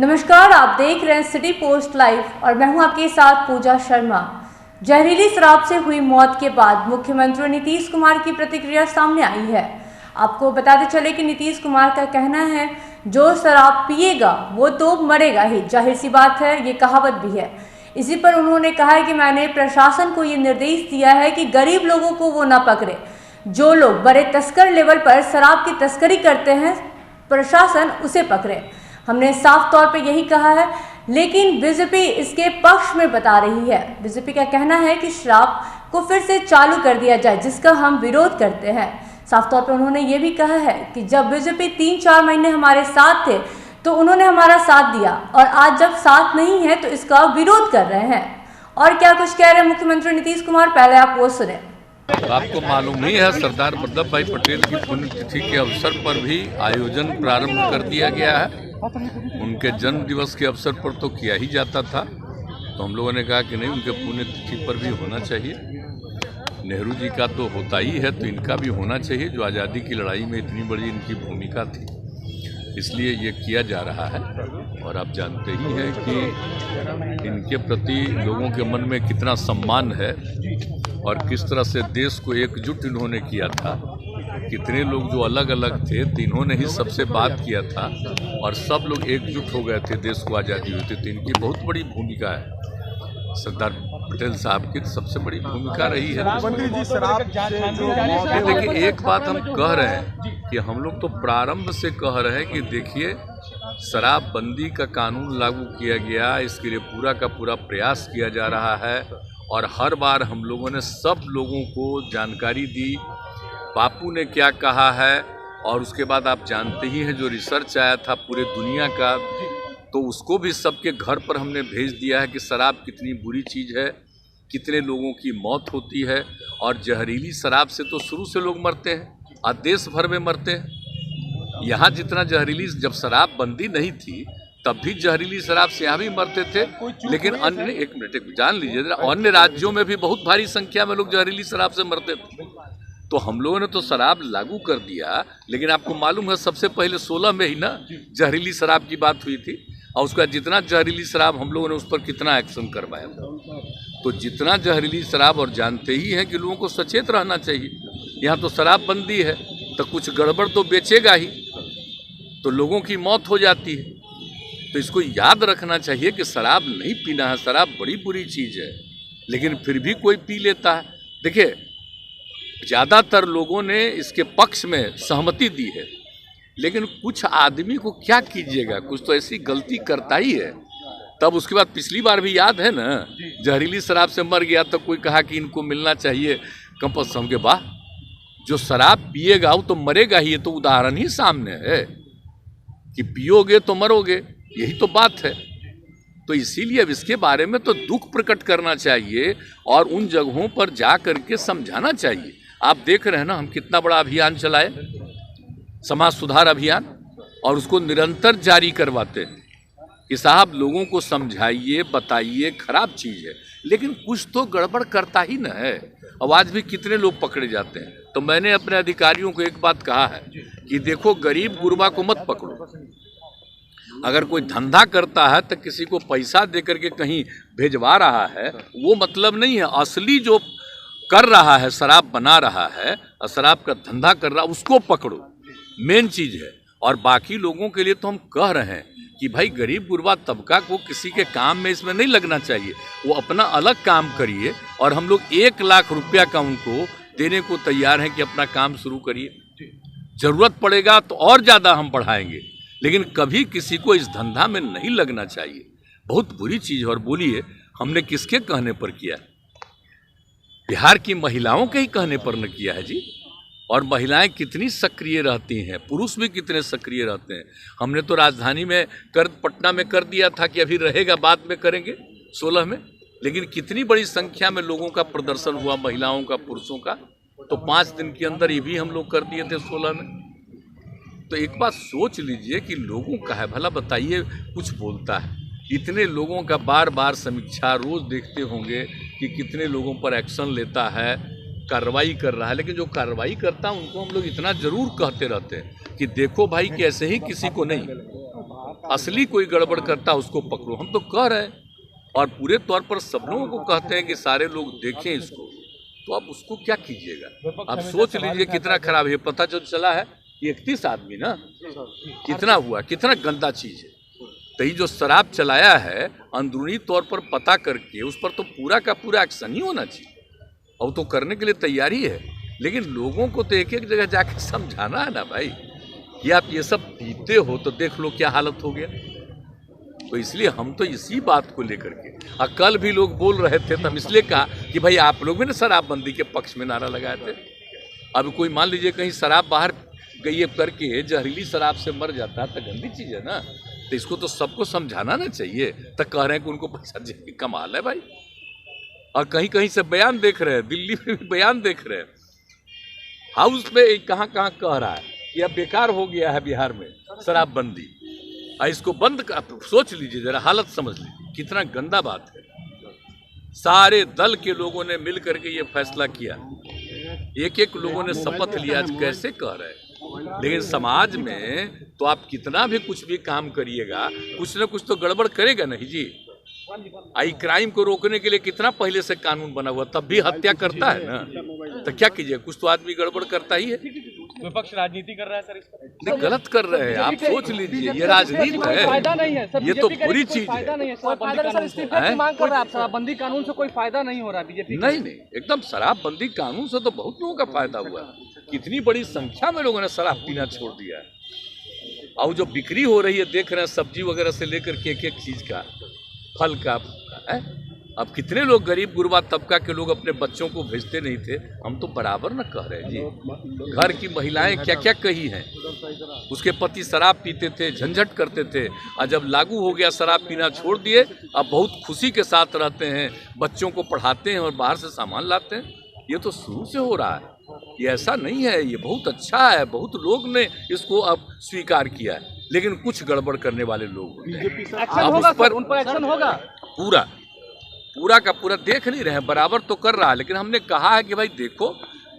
नमस्कार, आप देख रहे हैं सिटी पोस्ट लाइव और मैं हूं आपके साथ पूजा शर्मा। जहरीली शराब से हुई मौत के बाद मुख्यमंत्री नीतीश कुमार की प्रतिक्रिया सामने आई है। आपको बताते चले कि नीतीश कुमार का कहना है, जो शराब पिएगा वो तो मरेगा ही। जाहिर सी बात है, ये कहावत भी है। इसी पर उन्होंने कहा है कि मैंने प्रशासन को ये निर्देश दिया है कि गरीब लोगों को वो ना पकड़े। जो लोग बड़े तस्कर लेवल पर शराब की तस्करी करते हैं, प्रशासन उसे पकड़े। हमने साफ तौर पे यही कहा है, लेकिन बीजेपी इसके पक्ष में बता रही है। बीजेपी का कहना है कि शराब को फिर से चालू कर दिया जाए, जिसका हम विरोध करते हैं। साफ तौर पे उन्होंने ये भी कहा है कि जब बीजेपी 3-4 महीने हमारे साथ थे तो उन्होंने हमारा साथ दिया, और आज जब साथ नहीं है तो इसका विरोध कर रहे हैं। और क्या कुछ कह रहे हैं मुख्यमंत्री नीतीश कुमार, पहले आप वो सुने। आपको मालूम ही है, सरदार वल्लभ भाई पटेल की पुण्यतिथि के अवसर पर भी आयोजन प्रारंभ कर दिया गया है। उनके जन्म दिवस के अवसर पर तो किया ही जाता था, तो हम लोगों ने कहा कि नहीं, उनके पुण्यतिथि पर भी होना चाहिए। नेहरू जी का तो होता ही है, तो इनका भी होना चाहिए। जो आज़ादी की लड़ाई में इतनी बड़ी इनकी भूमिका थी, इसलिए ये किया जा रहा है। और आप जानते ही हैं कि इनके प्रति लोगों के मन में कितना सम्मान है और किस तरह से देश को एकजुट इन्होंने किया था। कितने लोग जो अलग अलग थे, तो इन्होंने ही सबसे बात किया था और सब लोग एकजुट हो गए थे, देश को आज़ादी हुई थी। तो इनकी बहुत बड़ी भूमिका है। सरदार पटेल साहब की सबसे बड़ी भूमिका रही है। देखिए, एक बात हम कह रहे हैं कि हम लोग तो प्रारंभ से कह रहे हैं कि देखिए, शराबबंदी का कानून लागू किया गया, इसके लिए पूरा का पूरा प्रयास किया जा रहा है। और हर बार हम लोगों ने सब लोगों को जानकारी दी, बापू ने क्या कहा है। और उसके बाद आप जानते ही हैं, जो रिसर्च आया था पूरे दुनिया का, तो उसको भी सबके घर पर हमने भेज दिया है कि शराब कितनी बुरी चीज़ है, कितने लोगों की मौत होती है। और जहरीली शराब से तो शुरू से लोग मरते हैं और देश भर में मरते हैं। यहाँ जितना जहरीली, जब शराब बंदी नहीं थी तब भी जहरीली शराब से यहाँ भी मरते थे, लेकिन अन्य, एक मिनट जान लीजिए, अन्य राज्यों में भी बहुत भारी संख्या में लोग जहरीली शराब से मरते थे। तो हम लोगों ने तो शराब लागू कर दिया, लेकिन आपको मालूम है सबसे पहले 16 में ही ना जहरीली शराब की बात हुई थी। और उसका जितना जहरीली शराब हम लोगों ने उस पर कितना एक्शन करवाया था। तो जितना जहरीली शराब, और जानते ही हैं कि लोगों को सचेत रहना चाहिए। यहाँ तो शराब बंदी है तो कुछ गड़बड़ तो बेचेगा ही, तो लोगों की मौत हो जाती है। तो इसको याद रखना चाहिए कि शराब नहीं पीना है। शराब बड़ी बुरी चीज़ है, लेकिन फिर भी कोई पी लेता है। देखिए, ज़्यादातर लोगों ने इसके पक्ष में सहमति दी है, लेकिन कुछ आदमी को क्या कीजिएगा, कुछ तो ऐसी गलती करता ही है। तब उसके बाद पिछली बार भी याद है ना, जहरीली शराब से मर गया तो कोई कहा कि इनको मिलना चाहिए कंपल्सरी के। वाह, जो शराब पिएगा वो तो मरेगा ही। ये तो उदाहरण ही सामने है कि पियोगे तो मरोगे, यही तो बात है। तो इसीलिए अब इसके बारे में तो दुख प्रकट करना चाहिए और उन जगहों पर जा करके समझाना चाहिए। आप देख रहे हैं ना, हम कितना बड़ा अभियान चलाए, समाज सुधार अभियान, और उसको निरंतर जारी करवाते हैं कि साहब लोगों को समझाइए, बताइए, खराब चीज़ है, लेकिन कुछ तो गड़बड़ करता ही न है। और आज भी कितने लोग पकड़े जाते हैं। तो मैंने अपने अधिकारियों को एक बात कहा है कि देखो, गरीब गुरबा को मत पकड़ो। अगर कोई धंधा करता है तो किसी को पैसा दे करके कहीं भेजवा रहा है, वो मतलब नहीं है। असली जो कर रहा है, शराब बना रहा है और शराब का धंधा कर रहा है, उसको पकड़ो, मेन चीज़ है। और बाकी लोगों के लिए तो हम कह रहे हैं कि भाई, गरीब गुरबा तबका को किसी के काम में इसमें नहीं लगना चाहिए। वो अपना अलग काम करिए, और हम लोग 1 लाख रुपया का उनको देने को तैयार हैं कि अपना काम शुरू करिए। ज़रूरत पड़ेगा तो और ज़्यादा हम बढ़ाएंगे, लेकिन कभी किसी को इस धंधा में नहीं लगना चाहिए। बहुत बुरी चीज़ है। और बोलिए, हमने किसके कहने पर किया? बिहार की महिलाओं के ही कहने पर न किया है जी। और महिलाएं कितनी सक्रिय रहती हैं, पुरुष भी कितने सक्रिय रहते हैं। हमने तो राजधानी में पटना में कर दिया था कि अभी रहेगा, बाद में करेंगे 16 में, लेकिन कितनी बड़ी संख्या में लोगों का प्रदर्शन हुआ, महिलाओं का, पुरुषों का। तो 5 दिन के अंदर ये भी हम लोग कर दिए थे 16 में। तो एक बात सोच लीजिए कि लोगों का है भला, बताइए, कुछ बोलता है। इतने लोगों का बार बार समीक्षा रोज़ देखते होंगे कि कितने लोगों पर एक्शन लेता है, कार्रवाई कर रहा है। लेकिन जो कार्रवाई करता है उनको हम लोग इतना ज़रूर कहते रहते हैं कि देखो भाई, कि ऐसे ही किसी को नहीं, असली कोई गड़बड़ करता उसको पकड़ो। हम तो कह रहे हैं और पूरे तौर पर सब लोगों को कहते हैं कि सारे लोग देखें इसको, तो अब उसको क्या कीजिएगा। आप सोच लीजिए कितना खराब है। पता जो चला है 31 आदमी ना, कितना हुआ, कितना गंदा चीज है। तो ये जो शराब चलाया है अंदरूनी तौर पर पता करके उस पर तो पूरा का पूरा एक्शन ही होना चाहिए, और तो करने के लिए तैयारी है। लेकिन लोगों को तो एक एक जगह जाके समझाना है ना भाई कि आप ये सब पीते हो तो देख लो क्या हालत हो गया। तो इसलिए हम तो इसी बात को लेकर के, और कल भी लोग बोल रहे थे तो हम इसलिए कहा कि भाई आप लोग भी ना शराबबंदी के पक्ष में नारा लगाए थे। अब कोई मान लीजिए कहीं शराब बाहर गई करके जहरीली शराब से मर जाता है तो गंदी चीज है ना, तो इसको तो सबको समझाना ना चाहिए। तो कह रहे हैं कि उनको पैसा दे, कमाल है भाई। और कहीं कहीं से बयान देख रहे हैं, दिल्ली में भी बयान देख रहे हैं, हाउस में कहाँ कहाँ कह रहा है कि अब बेकार हो गया है बिहार में शराबबंदी, और इसको बंद कर। सोच लीजिए जरा, हालत समझ लीजिए कितना गंदा बात है। सारे दल के लोगों ने मिल करके ये फैसला किया, एक एक लोगों ने शपथ लिया। आज कैसे कह रहे हैं, लेकिन समाज में तो आप कितना भी कुछ भी काम करिएगा, कुछ ना कुछ तो गड़बड़ करेगा नहीं जी। आई क्राइम को रोकने के लिए कितना पहले से कानून बना हुआ, तब भी हत्या करता है ना, तो क्या कीजिए, कुछ तो आदमी गड़बड़ करता ही है। विपक्ष राजनीति कर रहा है सर इस पर। नहीं, गलत कर रहे हैं। आप सोच लीजिए, ये राजनीति है, फायदा नहीं है सर, ये तो बुरी चीज फायदा नहीं है। है। मांग कर रहा है, शराबबंदी कानून से कोई फायदा नहीं हो रहा बीजेपी। नहीं, एकदम शराबबंदी कानून से तो बहुत लोगों का फायदा हुआ। कितनी बड़ी संख्या में लोगों ने शराब पीना छोड़ दिया है। और जो बिक्री हो रही है देख रहे हैं, सब्जी वगैरह से लेकर के एक एक चीज का, फल का है। अब कितने लोग गरीब गुरबा तबका के लोग अपने बच्चों को भेजते नहीं थे। हम तो बराबर न कह रहे हैं जी। घर की महिलाएं क्या क्या कही हैं, उसके पति शराब पीते थे, झंझट करते थे, और जब लागू हो गया शराब पीना छोड़ दिए, अब बहुत खुशी के साथ रहते हैं, बच्चों को पढ़ाते हैं और बाहर से सामान लाते हैं। ये तो शुरू से हो रहा है, ये ऐसा नहीं है, ये बहुत अच्छा है। बहुत लोग ने इसको अब स्वीकार किया है, लेकिन कुछ गड़बड़ करने वाले लोग उन पर एक्शन होगा। पूरा का पूरा देख नहीं रहे हैं, बराबर तो कर रहा है। लेकिन हमने कहा है कि भाई देखो,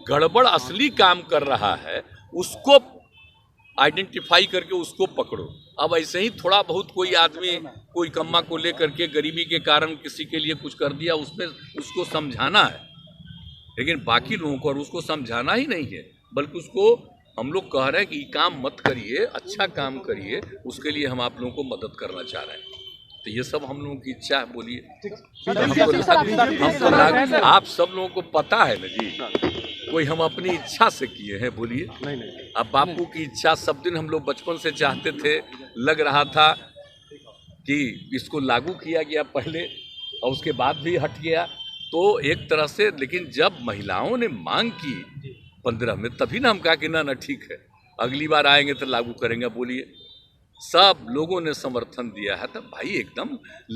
गड़बड़ असली काम कर रहा है उसको आइडेंटिफाई करके उसको पकड़ो। अब ऐसे ही थोड़ा बहुत कोई आदमी कोई कम्मा को लेकर के गरीबी के कारण किसी के लिए कुछ कर दिया, उसमें उसको समझाना है। लेकिन बाकी लोगों को और उसको समझाना ही नहीं है, बल्कि उसको हम लोग कह रहे हैं कि ये काम मत करिए, अच्छा काम करिए, उसके लिए हम आप लोगों को मदद करना चाह रहे हैं। तो ये सब हम लोगों की इच्छा है। बोलिए, आप सब लोगों को पता है ना जी, कोई हम अपनी इच्छा से किए हैं। बोलिए, अब बापू की इच्छा सब दिन हम लोग बचपन से चाहते थे, लग रहा था कि इसको लागू किया गया पहले और उसके बाद भी हट गया, तो एक तरह से। लेकिन जब महिलाओं ने मांग की 15 में, तभी ना हम कहा कि ना ठीक है, अगली बार आएंगे तो लागू करेंगे। बोलिए, सब लोगों ने समर्थन दिया है, तो भाई एकदम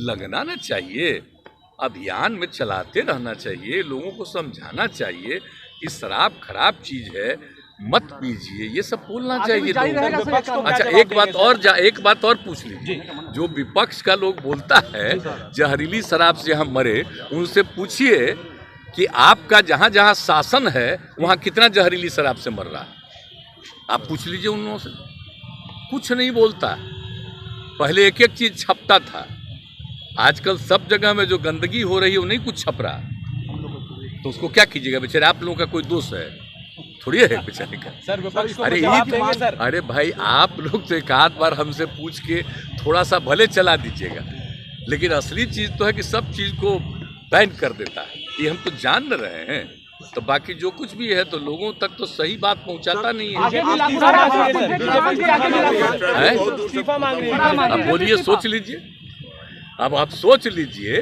लगना ना चाहिए, अभियान में चलाते रहना चाहिए, लोगों को समझाना चाहिए कि शराब खराब चीज है, मत पीजिए, ये सब बोलना चाहिए लोगों को। अच्छा, एक बात और पूछ लीजिए, जो विपक्ष का लोग बोलता है जहरीली शराब से हम मरे, उनसे पूछिए कि आपका जहाँ जहाँ शासन है वहाँ कितना जहरीली शराब से मर रहा है। आप पूछ लीजिए उन लोगों से, कुछ नहीं बोलता। पहले एक एक चीज छपता था, आजकल सब जगह में जो गंदगी हो रही है वो नहीं कुछ छप रहा, तो उसको क्या कीजिएगा। बेचारे आप लोगों का कोई दोष है थोड़ी है बेचारे का। सर, अरे भाई, आप लोग तो एक आध बार हमसे पूछ के थोड़ा सा भले चला दीजिएगा, लेकिन असली चीज तो है कि सब चीज को बैन कर देता है, ये हम तो जान रहे हैं। तो बाकी जो कुछ भी है तो लोगों तक तो सही बात पहुंचाता नहीं है। अब बोलिए, सोच लीजिए, अब आप सोच लीजिए,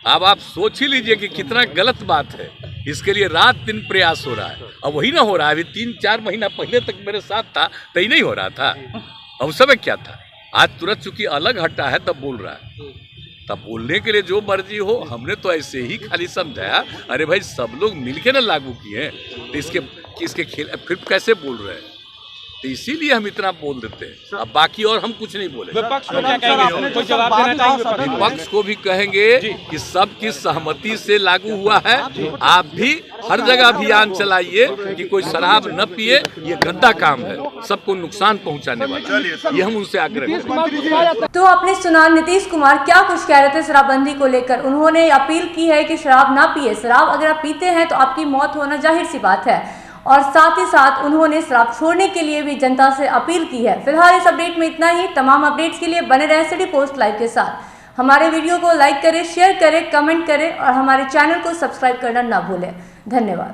अब आप सोच ही लीजिए कि कितना गलत बात है। इसके लिए रात दिन प्रयास हो रहा है, अब वही ना हो रहा है। अभी 3-4 महीना पहले तक मेरे साथ था तो ही नहीं हो रहा था, अब उस समय क्या था। आज तुरंत चूंकि अलग हटा है तब बोल रहा है, तब बोलने के लिए जो मर्जी हो। हमने तो ऐसे ही खाली समझाया, अरे भाई सब लोग मिलके ना लागू किए हैं, तो इसके खेल फिर कैसे बोल रहे हैं। तो इसीलिए हम इतना बोल देते हैं। अब बाकी और हम कुछ नहीं बोले। विपक्ष को क्या कहेंगे? कोई जवाब देना चाहेंगे? विपक्ष को भी कहेंगे कि सबकी सहमति से लागू हुआ है। आप भी हर जगह अभियान चलाइए कि कोई शराब न पिए, ये गंदा काम है, सबको नुकसान पहुंचाने वाला, ये हम उनसे आग्रह करेंगे। तो आपने सुना नीतीश कुमार क्या कुछ कह रहे थे शराबबंदी को लेकर। उन्होंने अपील की है कि शराब ना पिए, शराब अगर आप पीते हैं तो आपकी मौत होना जाहिर सी बात है। और साथ ही साथ उन्होंने शराब छोड़ने के लिए भी जनता से अपील की है। फिलहाल इस अपडेट में इतना ही। तमाम अपडेट्स के लिए बने रहें सिटी पोस्ट लाइव के साथ। हमारे वीडियो को लाइक करें, शेयर करें, कमेंट करें और हमारे चैनल को सब्सक्राइब करना ना भूलें। धन्यवाद।